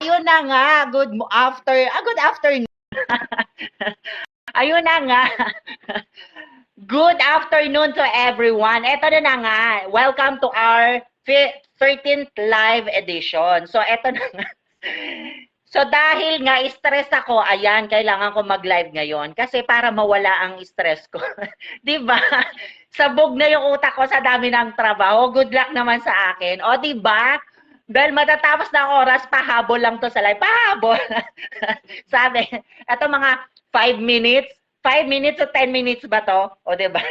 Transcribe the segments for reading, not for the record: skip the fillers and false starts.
Ayun na nga, good afternoon. Ayun na nga. Good afternoon to everyone. Ito na nga. Welcome to our 13th live edition. So, ito na nga. So, dahil nga stress ako, ayan, kailangan ko mag-live ngayon kasi para mawala ang stress ko. 'Di ba? Sabog na yung utak ko sa dami ng trabaho. Good luck naman sa akin. O, 'di ba? Dahil matatapos na ang oras, pahabol lang to sa live. Pahabol. Sabi, ito mga 5 minutes. 5 minutes to 10 minutes ba to? O, diba?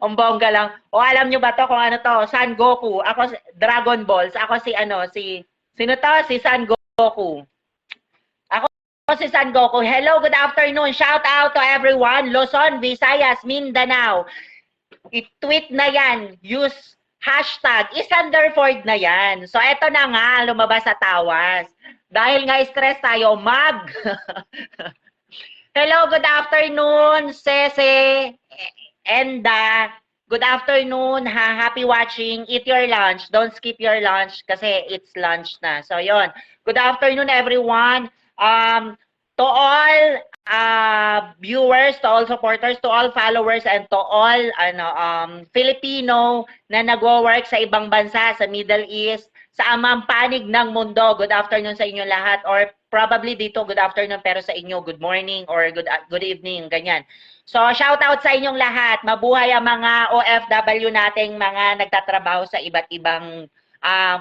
Ang bongga lang. O, alam nyo ba to kung ano to? San Goku. Ako, Dragon Balls. Ako sino to? Si San Goku. Ako si San Goku. Hello, good afternoon. Shout out to everyone. Luzon, Visayas, Mindanao. I-tweet na yan. Use hashtag Isanderford na yan. So, eto na nga, lumabas sa tawas. Dahil nga stress tayo, Hello, good afternoon, Cece, Enda. Good afternoon, happy watching. Eat your lunch. Don't skip your lunch kasi it's lunch na. So, yon. Good afternoon, everyone. To all viewers, to all supporters, to all followers, and to all Filipino na nagwo-work sa ibang bansa, sa Middle East, sa amang panig ng mundo. Good afternoon sa inyo lahat, or probably dito good afternoon, pero sa inyo good morning or good evening, ganyan. So shout out sa inyong lahat. Mabuhay ang mga OFW nating mga nagtatrabaho sa iba't ibang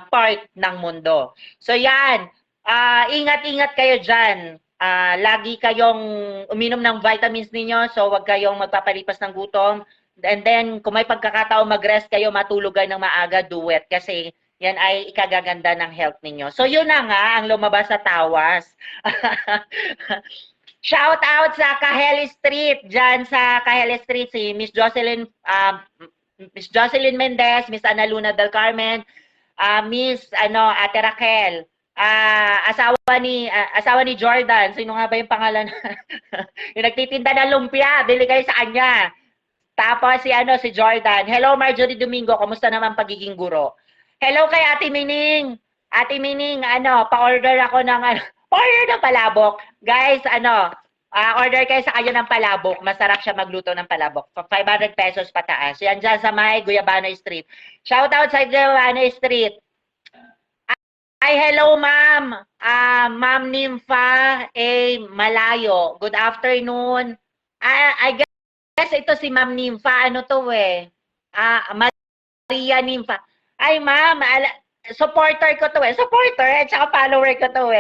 part ng mundo. So yan, ingat-ingat kayo dyan. Lagi kayong uminom ng vitamins ninyo, so wag kayong magpapalipas ng gutom. And then kung may pagkakataon mag-rest kayo, matulog kayo ng maaga, do it. Kasi yan ay ikagaganda ng health ninyo. So yun na nga ang lumabas sa tawas. Shout out sa Kaheli Street, dyan sa Kaheli Street, si Miss Jocelyn Mendez, Miss Ana Luna del Carmen, Miss Ate Raquel, asawa ni Jordan. Sino nga ba yung pangalan? Yung nagtitinda ng lumpia, bili kayo sa kanya. Tapos si Jordan. Hello Marjorie Domingo, kumusta naman pagiging guro? Hello kay Ate Mining. Ate Mining, pa-order ako ng order ng palabok. Guys, order kayo sa kanya ng palabok. Masarap siya magluto ng palabok. 500 pesos pataas. Yan dyan sa may Guyabano Street. Shout out sa Guyabano Street. Ay, hello ma'am. Ma'am Nympha Malayo. Good afternoon. I guess ito si Ma'am Nympha. Ano to Maria Nympha. Ay, ma'am, supporter ko to Supporter at saka follower ko to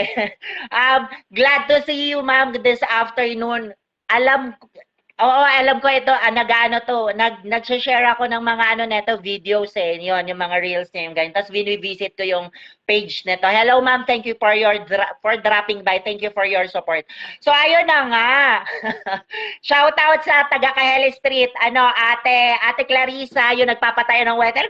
Glad to see you, ma'am, this afternoon. Alam ko ito, nag-share ako ng mga neto, videos yun, yung mga reels niya, yung ganyan. Tapos visit ko yung page nito. Hello, ma'am, thank you for dropping by. Thank you for your support. So, ayun na nga. Shout out sa taga Kaheli Street. Ate Clarissa, yung nagpapataya ng wete.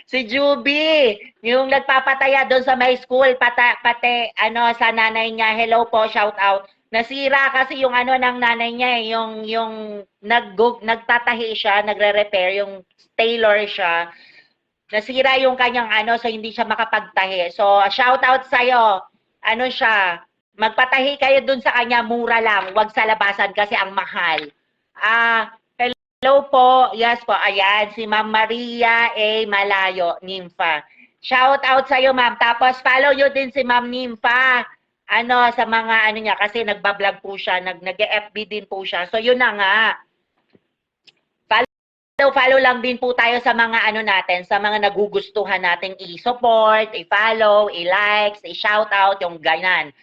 Si Juby, yung nagpapataya doon sa may school, pati sa nanay niya. Hello po, shout out. Nasira kasi yung ng nanay niya yung nagtatahi siya, nagre-repair, yung tailor siya. Nasira yung kanyang so hindi siya makapagtahi. So shout out sa iyo. Siya, magpatahi kayo dun sa kanya, mura lang, wag sa labasan kasi ang mahal. Hello po. Yes po. Ayan si Ma'am Maria Malayo, Nympha. Shout out sa iyo, ma'am. Tapos follow you din si Ma'am Nympha. Sa mga niya, kasi nagbablog po siya, nag-FB din po siya. So, yun na nga. Follow lang din po tayo sa mga natin, sa mga nagugustuhan nating i-support, i-follow, i-likes, i-shoutout, yung ganyan.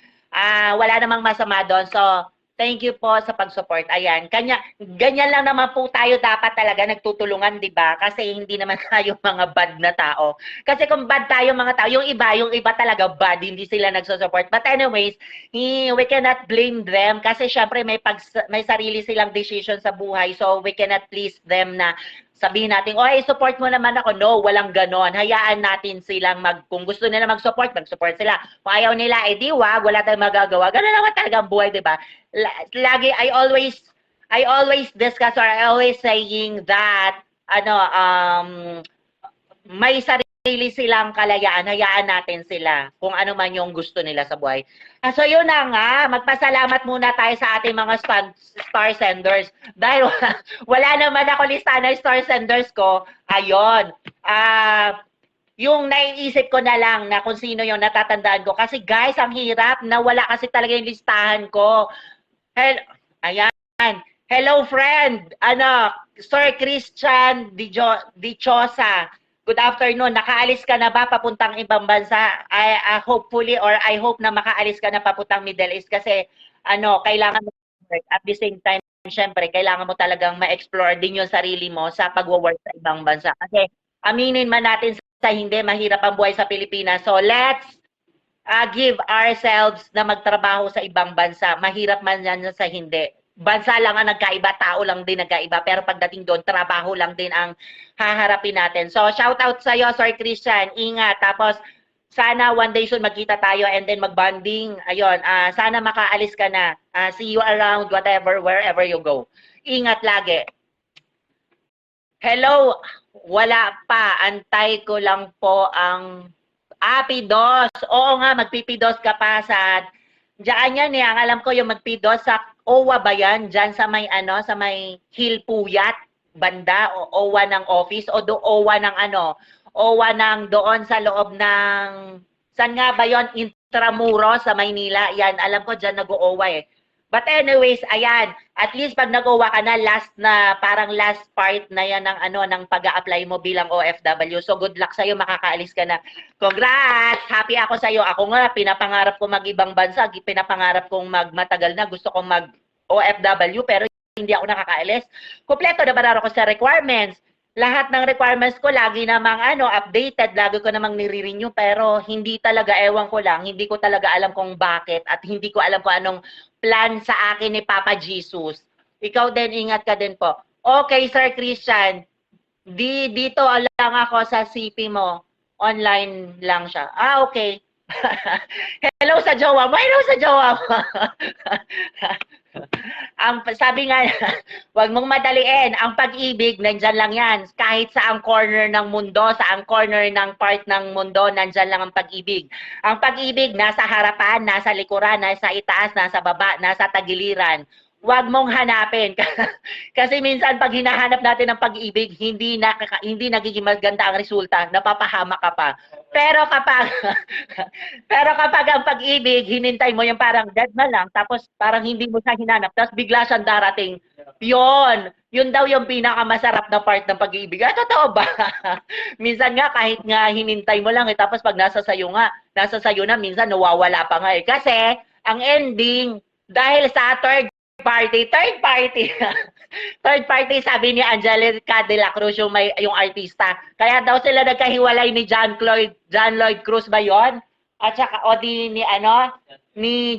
Wala namang masama doon. So, thank you po sa pag-support. Ayan. Ganyan lang naman po tayo dapat talaga nagtutulungan, di ba? Kasi hindi naman tayo mga bad na tao. Kasi kung bad tayo mga tao, yung iba talaga bad, hindi sila nagsusupport. But anyways, we cannot blame them kasi syempre may sarili silang decision sa buhay. So we cannot please them na sabihin natin, support mo naman ako. No, walang ganon. Hayaan natin silang kung gusto nila mag-support sila. Kung ayaw nila, wag, wala tayong magagawa. Ganon naman talaga ang buhay, di ba? Lagi, I always discuss or I always saying that, may sarili sarili silang kalayaan, hayaan natin sila kung ano man yung gusto nila sa buhay. So yun na nga, magpasalamat muna tayo sa ating mga star senders. Dahil wala naman ako listahan ng star senders ko, ayun. Yung naiisip ko na lang na kung sino yung natatandaan ko. Kasi guys, ang hirap na wala kasi talaga yung listahan ko. Ayan. Hello friend, Sir Christian Dichosa. Good afternoon. Nakaalis ka na ba papuntang ibang bansa? Hopefully or I hope na makaalis ka na papuntang Middle East kasi kailangan mo at the same time syempre kailangan mo talagang ma-explore din yung sarili mo sa pagwo-work sa ibang bansa. Kasi aminin man natin sa hindi, mahirap ang buhay sa Pilipinas. So let's give ourselves na magtrabaho sa ibang bansa. Mahirap man yan sa hindi. Bansa lang ang nagkaiba, tao lang din nagkaiba, pero pagdating doon, trabaho lang din ang haharapin natin. So, shout out sa iyo, Sir Christian. Ingat. Tapos, sana one day soon magkita tayo and then mag-bonding. Ayun, sana makaalis ka na. See you around, whatever, wherever you go. Ingat lagi. Hello, wala pa. Antay ko lang po ang Pidos. Oo nga, magpipidos ka pa sa diyan yan eh. Ang alam ko yung magpidos sa OWA ba yan? Diyan sa may sa may Hilpuyat banda o OWA ng office o OWA ng OWA ng doon sa loob ng saan nga ba yon? Intramuros sa Maynila. Yan, alam ko diyan nag-OWA eh. But anyways, ayan, at least pag nag-OWA ka na, parang last part na yan ng ng pag-a-apply mo bilang OFW. So good luck sa'yo, makakaalis ka na. Congrats! Happy ako sa'yo. Ako nga, pinapangarap ko mag-ibang bansa, pinapangarap kong matagal na, gusto kong mag-OFW, pero hindi ako nakakaalis. Kompleto na ba ako sa requirements? Lahat ng requirements ko lagi namang updated, lagi ko namang nire-renew, pero hindi talaga, ewan ko lang, hindi ko talaga alam kung bakit at hindi ko alam kung anong plan sa akin ni Papa Jesus. Ikaw din, ingat ka din po. Okay, Sir Christian, dito lang ako sa CP mo, online lang siya. Okay. Hello sa jowa mo. Hello sa jowa mo. Sabi nga, wag mong madaliin. Ang pag-ibig, nandyan lang yan. Kahit sa ang corner ng mundo, sa ang corner ng part ng mundo, nandyan lang ang pag-ibig. Ang pag-ibig, nasa harapan, nasa likuran, nasa itaas, nasa baba, nasa tagiliran. Wag mong hanapin. Kasi minsan pag hinahanap natin ng pag-ibig, hindi nagiging maganda ang resulta, napapahamak ka pa. Pero kapag ang pag-ibig, hinintay mo yung parang dead na lang, tapos parang hindi mo siya hinanap, tapos bigla siyang darating. Yun daw yung pinakamasarap na part ng pag-ibig. Totoo ba? Minsan nga, kahit nga hinintay mo lang, tapos pag nasa sayo na, minsan nawawala pa nga eh. Kasi, ang ending, dahil sa third party, third party, sabi ni Angelica de la Cruz, yung artista. Kaya daw sila nagkahiwalay ni John Lloyd Cruz ba yon? At saka, ni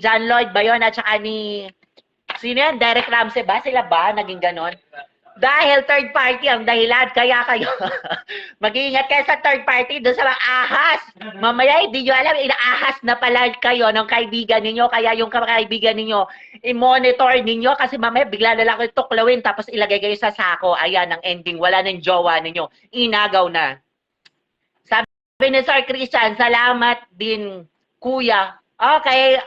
John Lloyd ba yon? At saka sino yan? Derek Ramsey ba? Sila ba? Naging ganon? Dahil third party ang dahilan, kaya kayo mag-iingat kayo sa third party doon sa mga ahas. Mamaya hindi nyo alam, inaahas na pala kayo ng kaibigan ninyo, kaya yung kaibigan ninyo, i-monitor ninyo kasi mamaya bigla na lang kayo tuklawin tapos ilagay kayo sa sako. Ayan ang ending, wala nang jowa ninyo. Inagaw na. Sabi ni Sir Christian, salamat din kuya. Okay,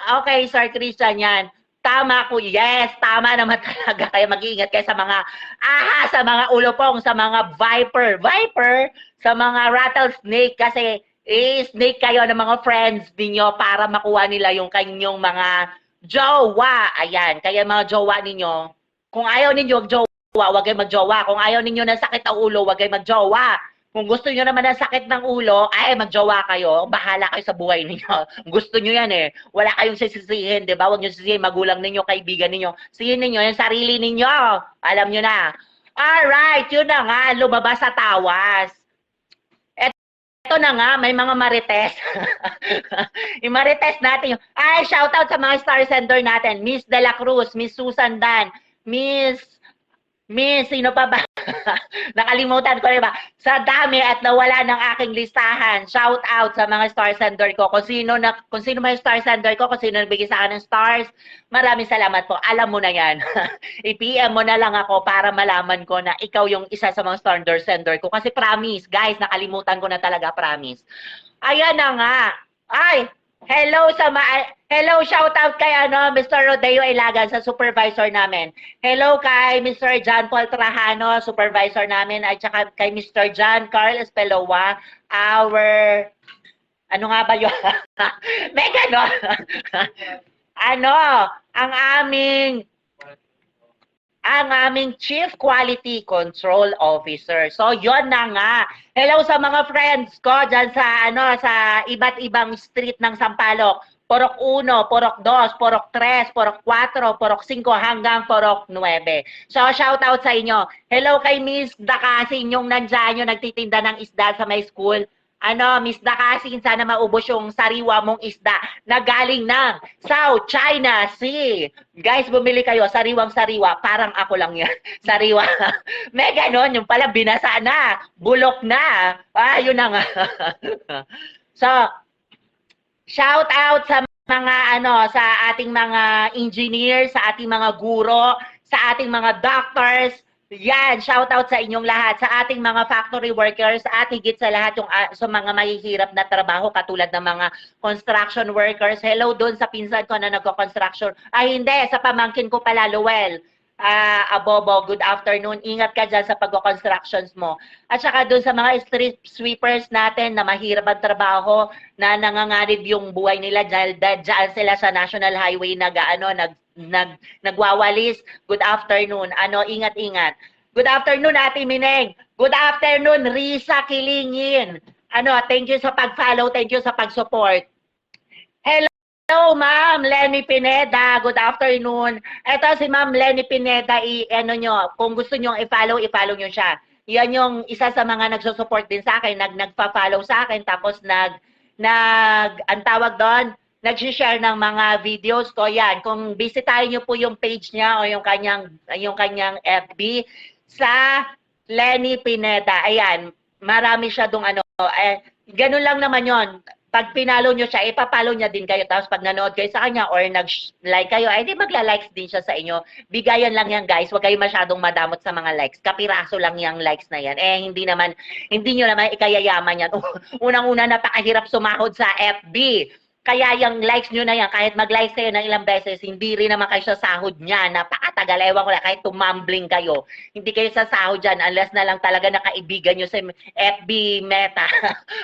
Sir Christian yan. Tama ko, yes, tama naman talaga. Kaya mag-iingat kayo sa mga ahas, sa mga ulupong, sa mga viper, sa mga rattlesnake kasi snake kayo ng mga friends ninyo para makuha nila yung kanyang mga jowa. Ayan, kaya mga jowa ninyo, kung ayaw ninyo jowa, wag kayo magjowa. Kung ayaw ninyo ng sakit ang ulo, wag kayo magjowa. Kung gusto niyo naman ng sakit ng ulo, ay magjowa kayo, bahala kayo sa buhay niyo. Gusto niyo yan eh. Wala kayong sisisihin, 'di ba? Huwag niyo sisihin magulang ninyo, kaibigan ninyo. Sihin niyo yung sarili ninyo. Alam niyo na. All right, yun na nga, lumabas sa tawas. Ito na nga, may mga marites. Yung marites natin. Shout out sa mga star sender natin. Miss De La Cruz, Miss Susan Dan, Miss Miss, sino pa ba? Nakalimutan ko, diba? Sa dami at nawala ng aking listahan, shout out sa mga star sender ko. Kung sino may star sender ko, kung sino nagbigay sa akin ng stars, maraming salamat po. Alam mo na yan. I-PM mo na lang ako para malaman ko na ikaw yung isa sa mga star sender ko. Kasi promise, guys, nakalimutan ko na talaga, promise. Ayan na nga. Ay, hello, shout out kay Mr. Rodeo Ilagan sa supervisor namin. Hello kay Mr. John Paul Trajano, supervisor namin, at saka kay Mr. John Carl Espeloa, our ano nga ba 'yun? May ganon. Ang aming Chief Quality Control Officer. So, yon na nga. Hello sa mga friends ko dyan sa iba't ibang street ng Sampaloc. Porok 1, Porok 2, Porok 3, Porok 4, Porok 5 hanggang Porok 9. So, shout out sa inyo. Hello kay Miss Dakasin yung nandyan yung nagtitinda ng isda sa may school. Miss Dakasin, sana maubos yung sariwa mong isda na galing ng South China Sea. Guys, bumili kayo, sariwang-sariwa. Parang ako lang yan. Sariwa. May ganon, yung pala binasa na. Bulok na. Yun na nga. So, shout out sa mga sa ating mga engineers, sa ating mga guro, sa ating mga doctors. Yan, shout out sa inyong lahat, sa ating mga factory workers, at higit sa lahat yung sa mga mahihirap na trabaho katulad ng mga construction workers. Hello doon sa pinsan ko na nagko-construction. Hindi, sa pamangkin ko pala, Luel. Abobo, good afternoon. Ingat ka dyan sa pagko-constructions mo. At saka doon sa mga street sweepers natin na mahirap ang trabaho, na nanganganib yung buhay nila dahil dyan sila sa National Highway nagwawalis. Good afternoon. Ingat-ingat. Good afternoon, Ate Mineng. Good afternoon, Risa Kilingin. Thank you sa pag-follow, thank you sa pag-support. Hello, Ma'am Lenny Pineda. Good afternoon. Ito si Ma'am Lenny Pineda, kung gusto niyo i-follow niyo siya. Yan yung isa sa mga nagsusupport din sa akin, nagpa-follow sa akin, tapos ang tawag doon, nag-share ng mga videos ko. Yan, kung bisitahin niyo po yung page niya o yung kanyang FB sa Lenny Pineda. Ayan, marami siya dong ganun lang naman yon. Pag pinalo nyo siya, ipapalo niya din kayo. Tapos pag nanood kayo sa kanya or nag-like kayo, di magla-likes din siya sa inyo. Bigayan lang yan, guys. Huwag kayo masyadong madamot sa mga likes. Kapiraso lang yung likes na yan. Hindi nyo naman ikayayaman yan. Unang-una, napakahirap sumahod sa FB. Kaya yung likes nyo na yan, kahit mag-likes kayo ng ilang beses, hindi rin naman kayo sa sahod niya. Napakatagal, ewan ko lang, kahit tumambling kayo. Hindi kayo sa sahod dyan, unless na lang talaga nakaibigan nyo sa FB Meta.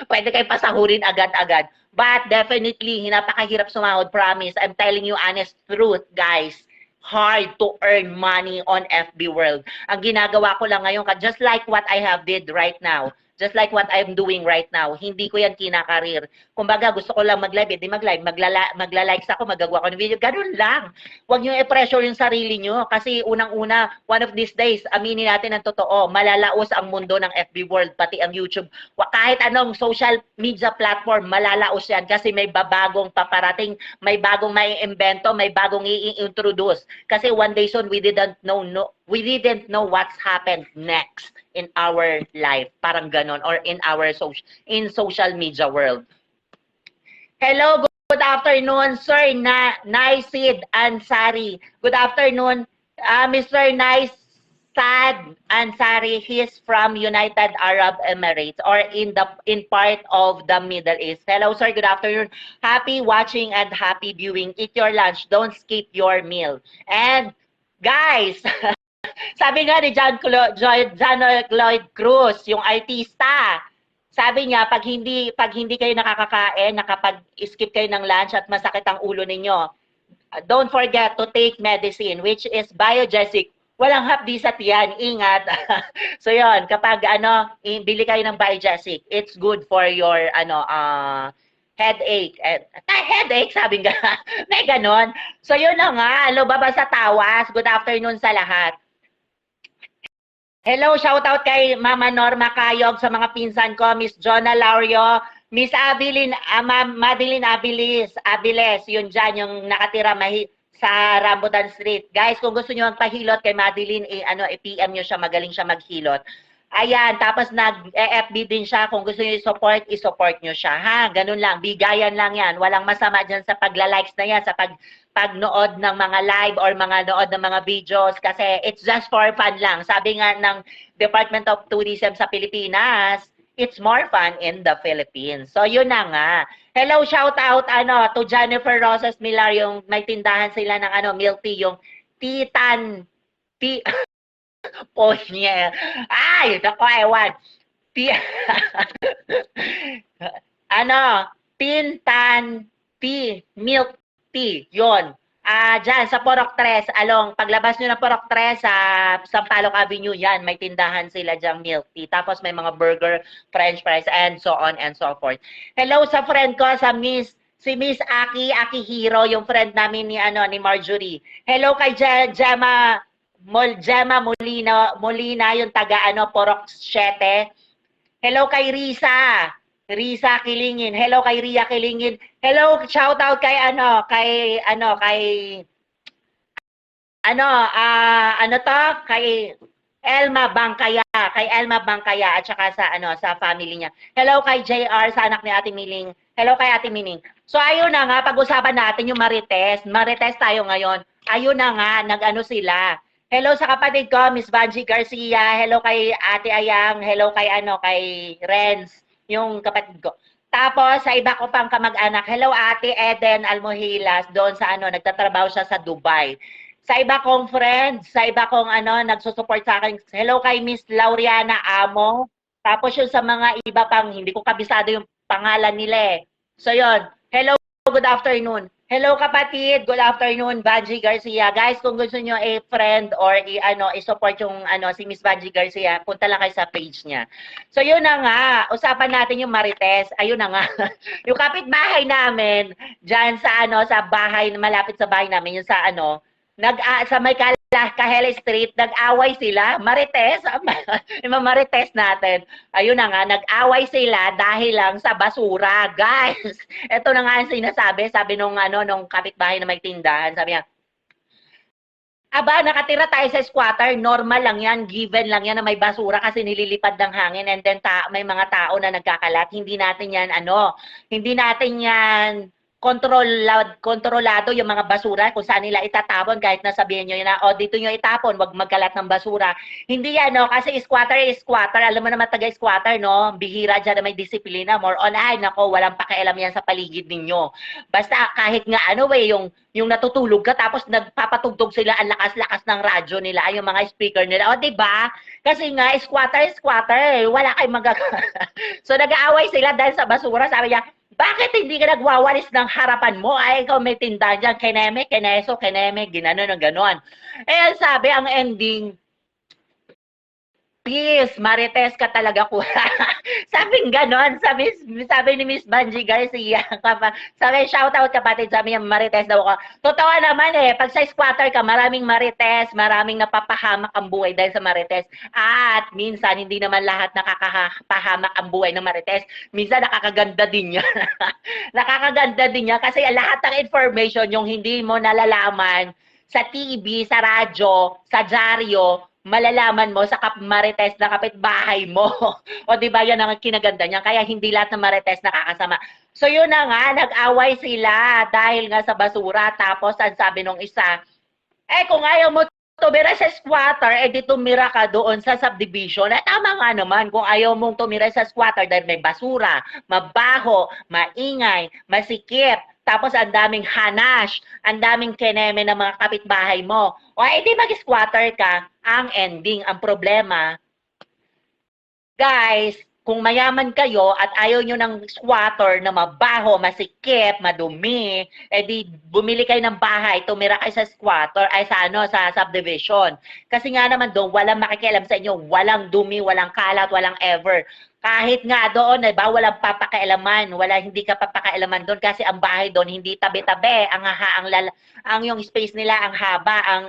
Pwede kayo pasahurin agad-agad. But definitely, napakahirap sumahod, promise. I'm telling you honest truth, guys. Hard to earn money on FB world. Ang ginagawa ko lang ngayon, just like what I have did right now, just like what I'm doing right now, hindi ko yan kinakarir. Kumbaga, gusto ko lang mag-live, di mag-live. Magla-likes ako, magagawa ko ng video. Ganun lang. Huwag nyo i-pressure yung sarili nyo. Kasi unang-una, one of these days, aminin natin ang totoo, malalaos ang mundo ng FB world, pati ang YouTube. Kahit anong social media platform, malalaos yan kasi may babagong paparating, may bagong mai-invento, may bagong i-introduce. Kasi one day soon, we didn't know what's happened next in our life. Parang ganon. Or in social media world. Hello, good afternoon, Sir Naisid Ansari. Good afternoon, Mr. Naisad Ansari. He's from United Arab Emirates or in part of the Middle East. Hello, sir. Good afternoon. Happy watching and happy viewing. Eat your lunch. Don't skip your meal. And guys, sabi nga ni John Lloyd Cruz, yung artista, sabi niya, pag hindi kayo nakakakain, nakapag-skip kayo ng lunch at masakit ang ulo ninyo, don't forget to take medicine, which is Biogesic. Walang hapdisat yan, ingat. So yon, kapag bili kayo ng Biogesic, it's good for your headache. Headache, sabi nga. May ganon. So yun na nga, baba sa tawas. Good afternoon sa lahat. Hello, shout out kay Mama Norma Kayog sa mga pinsan ko, Miss Jonah Laurio, Miss Madeline Abiles, yun dyan, yung nakatira sa Rambutan Street. Guys, kung gusto niyo magpahilot kay Madeline, i-PM niyo siya, magaling siya maghilot. Ayan, tapos nag-FB din siya. Kung gusto niyo i-support niyo siya. Ha, ganun lang. Bigayan lang yan. Walang masama dyan sa pagla-likes na yan, sa pagnood ng mga live or mga nood ng mga videos kasi it's just for fun lang. Sabi nga ng Department of Tourism sa Pilipinas, it's more fun in the Philippines. So yun na nga. Hello, shout out to Jennifer Rosas Millar, yung may tindahan sila ng milk tea, yung Titan Tea po niya. Ay, nako, ewan. Tintan tea, milk tea, yon. Dyan, sa Porok 3, paglabas nyo ng Porok 3 sa Sampaloc Avenue, yan, may tindahan sila dyang milk tea. Tapos may mga burger, french fries, and so on and so forth. Hello sa friend ko, si Miss Aki Hero, yung friend namin ni Marjorie. Hello kay Gemma Molina, yung taga Porok 7. Hello kay Risa Kilingin. Hello kay Ria Kilingin. Hello, shout out kay kay Elma Bangkaya, at saka sa family niya. Hello kay JR, sa anak ni Ate Miling. Hello kay Ate Mining. So ayun na nga, pag-usapan natin yung Marites. Marites tayo ngayon. Ayun na nga, sila. Hello sa kapatid ko, Miss Banji Garcia. Hello kay Ate Ayang. Hello kay kay Renz, yung kapatid ko. Tapos sa iba ko pang kamag-anak. Hello Ate Eden Almohilas, doon sa nagtatrabaho siya sa Dubai. Sa iba kong friends, sa iba kong nagsusupport sa akin. Hello kay Miss Lauriana Amo. Tapos yung sa mga iba pang hindi ko kabisado yung pangalan nila eh. So yun. Hello, good afternoon. Hello kapatid, good afternoon, Banji Garcia. Guys, kung gusto niyo friend or i-support yung si Miss Banji Garcia, punta lang kayo sa page niya. So yun na nga, usapan natin yung Marites. Ayun na nga. Yung kapitbahay namin diyan sa sa bahay malapit sa bahay namin, yung sa sa may Kahele Street, nag-away sila, Marites, yung Marites natin. Ayun na nga, nag-away sila dahil lang sa basura. Guys, ito na nga ang sinasabi, sabi nung kapitbahay na may tindahan, sabi niya, nakatira tayo sa squatter, normal lang yan, given lang yan na may basura kasi nililipad ng hangin and then may mga tao na nagkakalat. Hindi natin yan kontrolado yung mga basura kung saan nila itatapon kahit nasabihin nyo na, dito nyo itapon, wag magkalat ng basura. Hindi yan, kasi squatter is squatter. Alam mo naman taga-squatter, no? Bihira dyan na may disiplina. More on, walang pakialam yan sa paligid ninyo. Basta kahit nga, yung natutulog ka tapos nagpapatugtog sila ang lakas-lakas ng radyo nila, yung mga speaker nila. Diba? Kasi nga, squatter, wala kayong magagawa. So, nag-aaway sila dahil sa basura. Sabi niya, bakit hindi ka nagwawalis ng harapan mo? Ikaw may tindahan dyan, keneme, ginanon ng ganon. Sabi, ang ending, peace, Marites ka talaga ko. Sabing ganon, sabi ni Miss Banji Garcia, sabi, shout out kapatid, sabi niya, Marites daw ako. Totoo naman pag sa squatter ka, maraming Marites, maraming napapahamak ang buhay dahil sa Marites. At minsan, hindi naman lahat nakakapahamak ang buhay ng Marites. Minsan, nakakaganda din niya. Nakakaganda din niya kasi lahat ng information yung hindi mo nalalaman sa TV, sa radyo, sa dyaryo, malalaman mo sa Marites na kapitbahay mo. O di ba yan ang kinaganda niya. Kaya hindi lahat ng Marites nakakasama. So yun na nga, nag-away sila dahil nga sa basura. Tapos ang sabi nung isa, kung ayaw mo tumira sa squatter, di tumira ka doon sa subdivision. Tama nga naman kung ayaw mong tumira sa squatter dahil may basura, mabaho, maingay, masikip, tapos ang daming hanash, ang daming keneme ng mga kapitbahay mo. Di mag-squatter ka, ang ending, ang problema. Guys, kung mayaman kayo at ayaw nyo ng squatter na mabaho, masikip, madumi, di bumili kayo ng bahay, tumira kayo sa squatter, sa subdivision. Kasi nga naman doon, walang makikialam sa inyo, walang dumi, walang kalat, walang ever. Kahit nga doon, walang papakailaman, hindi ka papakailaman doon kasi ang bahay doon hindi tabi-tabi, ang yung space nila ang haba,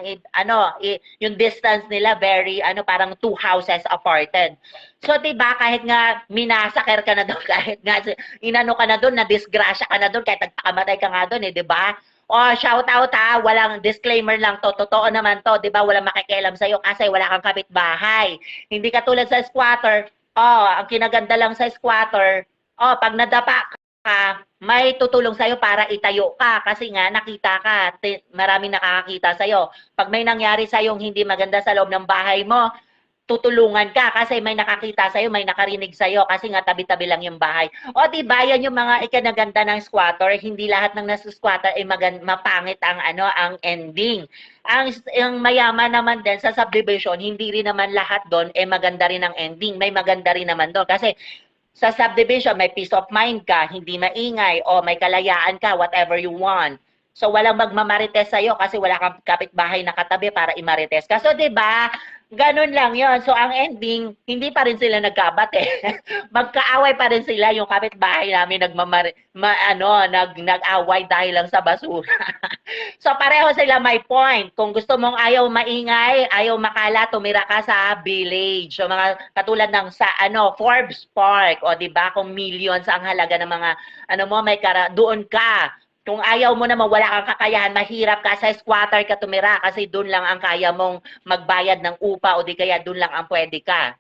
yung distance nila very parang 2 houses aparted. So 'di ba kahit nga minasaker ka na doon, kahit nga inano ka na doon, na disgrasya ka na doon, kahit nagpakamatay ka nga doon 'di ba? Oh, shout out ha, walang disclaimer lang to. Totoo naman to, 'di ba? Walang makikialam sa iyo kasi wala kang kapitbahay. Hindi katulad sa squatter. Oh, ang kinaganda lang sa squatter, oh, pag nadapa ka, may tutulong sa iyo para itayo ka kasi nga nakita ka, maraming nakakakita sa iyo. Pag may nangyari sa yung hindi maganda sa loob ng bahay mo, tutulungan ka kasi may nakakita sa'yo, may nakarinig sa'yo kasi nga tabi-tabi lang yung bahay. O di ba yan yung mga ikinaganda ng squatter, hindi lahat ng nasa squatter ay mapangit ang ang ending. Ang mayaman naman din sa subdivision, hindi rin naman lahat doon maganda rin ang ending. May maganda rin naman doon kasi sa subdivision may peace of mind ka, hindi maingay o may kalayaan ka, whatever you want. So walang magmamarites sa'yo kasi wala kang kapitbahay na katabi para imarites ka. So 'di ba? Ganun lang 'yon. So ang ending, hindi pa rin sila nagkabate. Magkaaway pa rin sila yung kapitbahay namin nag-away dahil lang sa basura. So pareho sila may point. Kung gusto mong ayaw maingay, ayaw makala, tumira ka sa village. So mga katulad ng sa Forbes Park, o 'di ba? Kung millions ang halaga ng mga may doon ka. Kung ayaw mo naman, wala kang kakayahan, mahirap ka sa squatter ka tumira kasi doon lang ang kaya mong magbayad ng upa o di kaya doon lang ang pwede ka.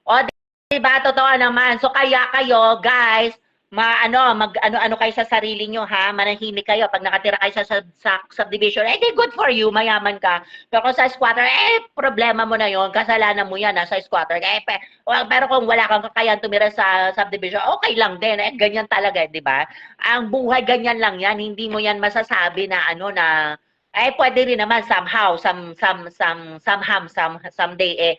O di ba? Totoo naman. So kaya kayo, guys, mag-ano kayo sa sarili nyo, ha? Manahimik kayo. Pag nakatira kayo sa subdivision, di good for you, mayaman ka. Pero kung sa squatter, problema mo na yon, kasalanan mo yan, sa squatter. Pero kung wala kang kakayahan tumira sa subdivision, okay lang din. Ganyan talaga, di ba? Ang buhay, ganyan lang yan. Hindi mo yan masasabi na pwede rin naman somehow, someday,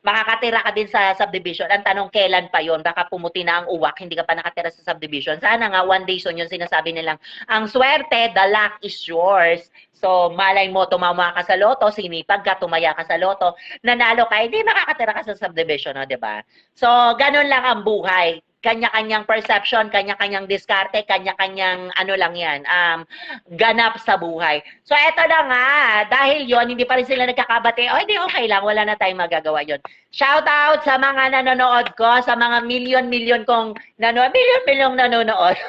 makakatira ka din sa subdivision. Ang tanong, kailan pa yon? Baka pumuti na ang uwak, hindi ka pa nakatira sa subdivision. Sana nga, one day soon yung sinasabi nilang, ang swerte, the luck is yours. So, malay mo, tumama ka sa loto, sinipag ka, tumaya ka sa loto, nanalo ka, hindi makakatira ka sa subdivision, no, di ba? So, ganun lang ang buhay. Kanya-kanyang perception, kanya-kanyang diskarte, kanya-kanyang lang yan, ganap sa buhay. So, eto na nga, dahil yon hindi pa rin sila nagkakabati, di okay lang, wala na tayong magagawa yon. Shout out sa mga nanonood ko, sa mga milyon-milyon kong milyon-milyong nanonood.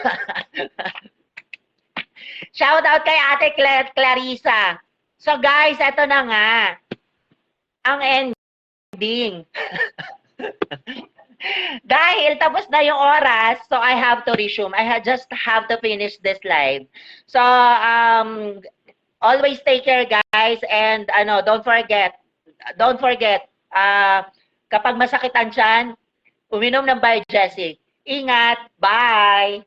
Shout out kay Ate Clarissa. So guys, eto na nga, ang ending. Dahil tapos na yung oras, so I have to resume. Just have to finish this live. So, always take care, guys, and don't forget, kapag masakit ang tiyan, uminom ng Biogesic. Ingat, bye!